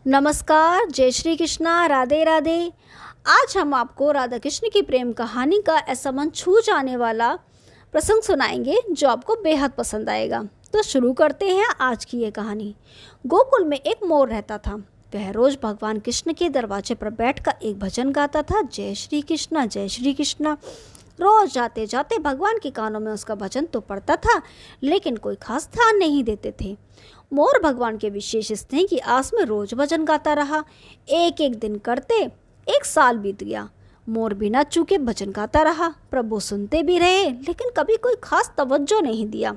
नमस्कार, जय श्री कृष्णा, राधे राधे। आज हम आपको राधा कृष्ण की प्रेम कहानी का ऐसा मन छू जाने वाला प्रसंग सुनाएंगे जो आपको बेहद पसंद आएगा। तो शुरू करते हैं आज की ये कहानी। गोकुल में एक मोर रहता था। वह रोज भगवान कृष्ण के दरवाजे पर बैठकर एक भजन गाता था, जय श्री कृष्णा जय श्री कृष्णा। रोज जाते जाते भगवान के कानों में उसका भजन तो पड़ता था, लेकिन कोई खास ध्यान नहीं देते थे। मोर भगवान के विशेष स्नेह की आस में रोज भजन गाता रहा। एक एक दिन करते एक साल बीत गया। मोर बिना चूके भजन गाता रहा। प्रभु सुनते भी रहे, लेकिन कभी कोई खास तवज्जो नहीं दिया।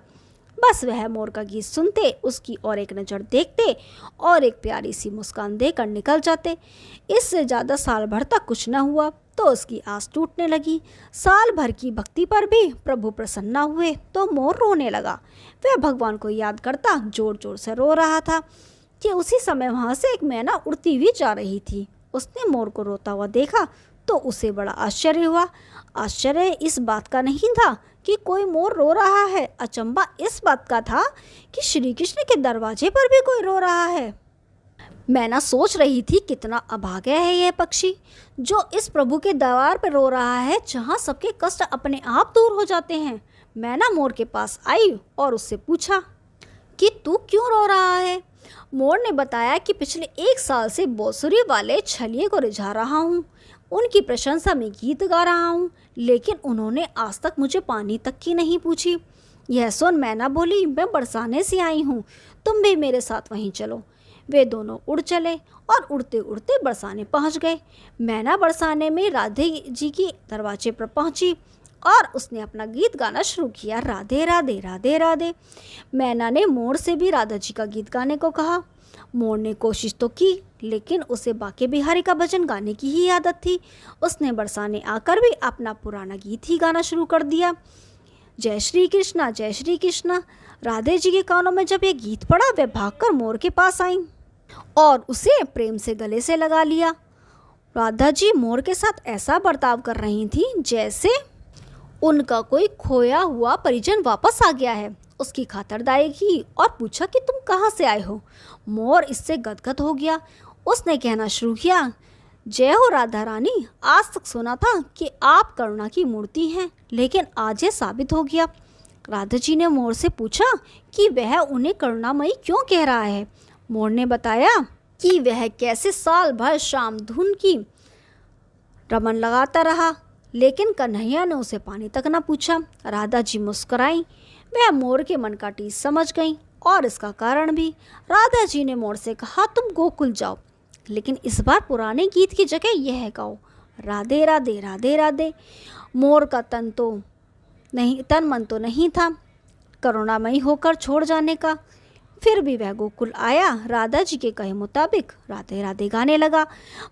बस वह मोर का गीत सुनते, उसकी और एक नज़र देखते और एक प्यारी सी मुस्कान देकर निकल जाते। इससे ज़्यादा साल भर तक कुछ न हुआ तो उसकी आस टूटने लगी। साल भर की भक्ति पर भी प्रभु प्रसन्न न हुए तो मोर रोने लगा। वह भगवान को याद करता जोर जोर से रो रहा था कि उसी समय वहाँ से एक मैना उड़ती हुई जा रही थी। उसने मोर को रोता हुआ देखा तो उसे बड़ा आश्चर्य हुआ। आश्चर्य इस बात का नहीं था कि कोई मोर रो रहा है, अचंभा इस बात का था कि श्री कृष्ण के दरवाजे पर भी कोई रो रहा है। मैना सोच रही थी, कितना अभागा है यह पक्षी जो इस प्रभु के दरबार पर रो रहा है, जहाँ सबके कष्ट अपने आप दूर हो जाते हैं। मैना मोर के पास आई और उससे पूछा कि तू क्यों रो रहा है। मोर ने बताया कि पिछले एक साल से बांसुरी वाले छलिए को रिझा रहा हूँ, उनकी प्रशंसा में गीत गा रहा हूँ, लेकिन उन्होंने आज तक मुझे पानी तक की नहीं पूछी। यह सुन मैना बोली, मैं बरसाने से आई हूँ, तुम भी मेरे साथ वहीं चलो। वे दोनों उड़ चले और उड़ते उड़ते बरसाने पहुंच गए। मैना बरसाने में राधे जी के दरवाजे पर पहुंची और उसने अपना गीत गाना शुरू किया, राधे राधे राधे राधे। मैना ने मोर से भी राधा जी का गीत गाने को कहा। मोर ने कोशिश तो की, लेकिन उसे बाके बिहारी का भजन गाने की ही आदत थी। उसने बरसाने आकर भी अपना पुराना गीत ही गाना शुरू कर दिया, जय श्री कृष्णा जय श्री कृष्णा। राधे जी के कानों में जब ये गीत पड़ा, वे भागकर मोर के पास आईं और उसे प्रेम से गले से लगा लिया। राधा जी मोर के साथ ऐसा बर्ताव कर रही थी जैसे उनका कोई खोया हुआ परिजन वापस आ गया है। उसकी खातिरदारी की और पूछा कि तुम कहाँ से आए हो। मोर इससे गदगद हो गया। उसने कहना शुरू किया, जय हो राधा रानी, आज तक सुना था कि आप करुणा की मूर्ति हैं, लेकिन आज ये साबित हो गया। राधा जी ने मोर से पूछा कि वह उन्हें करुणामयी क्यों कह रहा है। मोर ने बताया कि वह कैसे साल भर शाम धुन की रमन लगाता रहा, लेकिन कन्हैया ने उसे पानी तक न पूछा। राधा जी मुस्कुराई। वह मोर के मन का टीस समझ गई और इसका कारण भी। राधा जी ने मोर से कहा, तुम गोकुल जाओ, लेकिन इस बार पुराने गीत की जगह यह गाओ, राधे राधे राधे राधे। मोर का तन मन तो नहीं था करुणामयी होकर छोड़ जाने का। फिर भी वह गोकुल आया, राधा जी के कहे मुताबिक राधे राधे गाने लगा।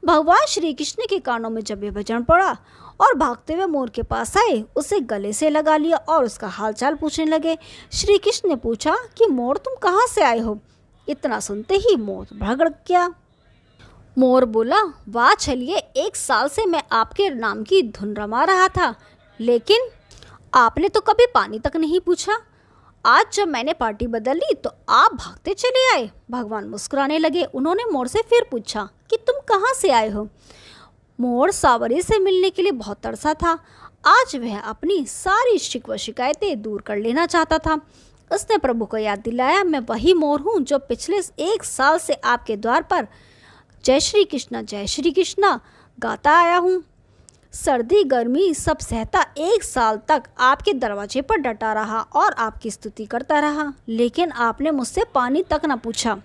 भगवान श्री कृष्ण के कानों में जब ये भजन पड़ा और भागते हुए मोर के पास आए, उसे गले से लगा लिया और उसका हालचाल पूछने लगे। श्री कृष्ण ने पूछा कि मोर तुम कहाँ से आए हो। इतना सुनते ही मोर भड़क गया। मोर बोला, वाह छलिए, एक साल से मैं आपके नाम की धुन रमा रहा था, लेकिन आपने तो कभी पानी तक नहीं पूछा। आज जब मैंने पार्टी बदल ली तो आप भागते चले आए। भगवान मुस्कुराने लगे। उन्होंने मोर से फिर पूछा कि तुम कहाँ से आए हो। मोर सावरी से मिलने के लिए बहुत तरसा था। आज वह अपनी सारी शिकवा शिकायतें दूर कर लेना चाहता था। उसने प्रभु को याद दिलाया, मैं वही मोर हूँ जो पिछले एक साल से आपके द्वार पर जय श्री कृष्णा गाता आया हूँ। सर्दी गर्मी सब सहता एक साल तक आपके दरवाजे पर डटा रहा और आपकी स्तुति करता रहा, लेकिन आपने मुझसे पानी तक न पूछा।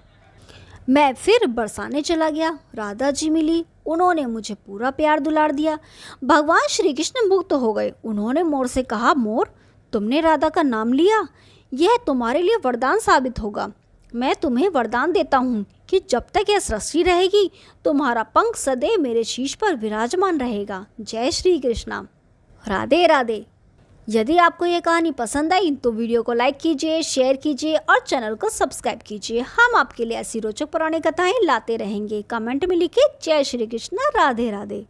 मैं फिर बरसाने चला गया। राधा जी मिली, उन्होंने मुझे पूरा प्यार दुलार दिया। भगवान श्री कृष्ण मुक्त हो गए। उन्होंने मोर से कहा, मोर तुमने राधा का नाम लिया, यह तुम्हारे लिए वरदान साबित होगा। मैं तुम्हें वरदान देता हूँ कि जब तक यह सृष्टि रहेगी, तुम्हारा पंख सदैव मेरे शीश पर विराजमान रहेगा। जय श्री कृष्णा, राधे राधे। यदि आपको यह कहानी पसंद आई तो वीडियो को लाइक कीजिए, शेयर कीजिए और चैनल को सब्सक्राइब कीजिए। हम आपके लिए ऐसी रोचक पुरानी कथाएं लाते रहेंगे। कमेंट में लिखिए, जय श्री कृष्णा, राधे राधे।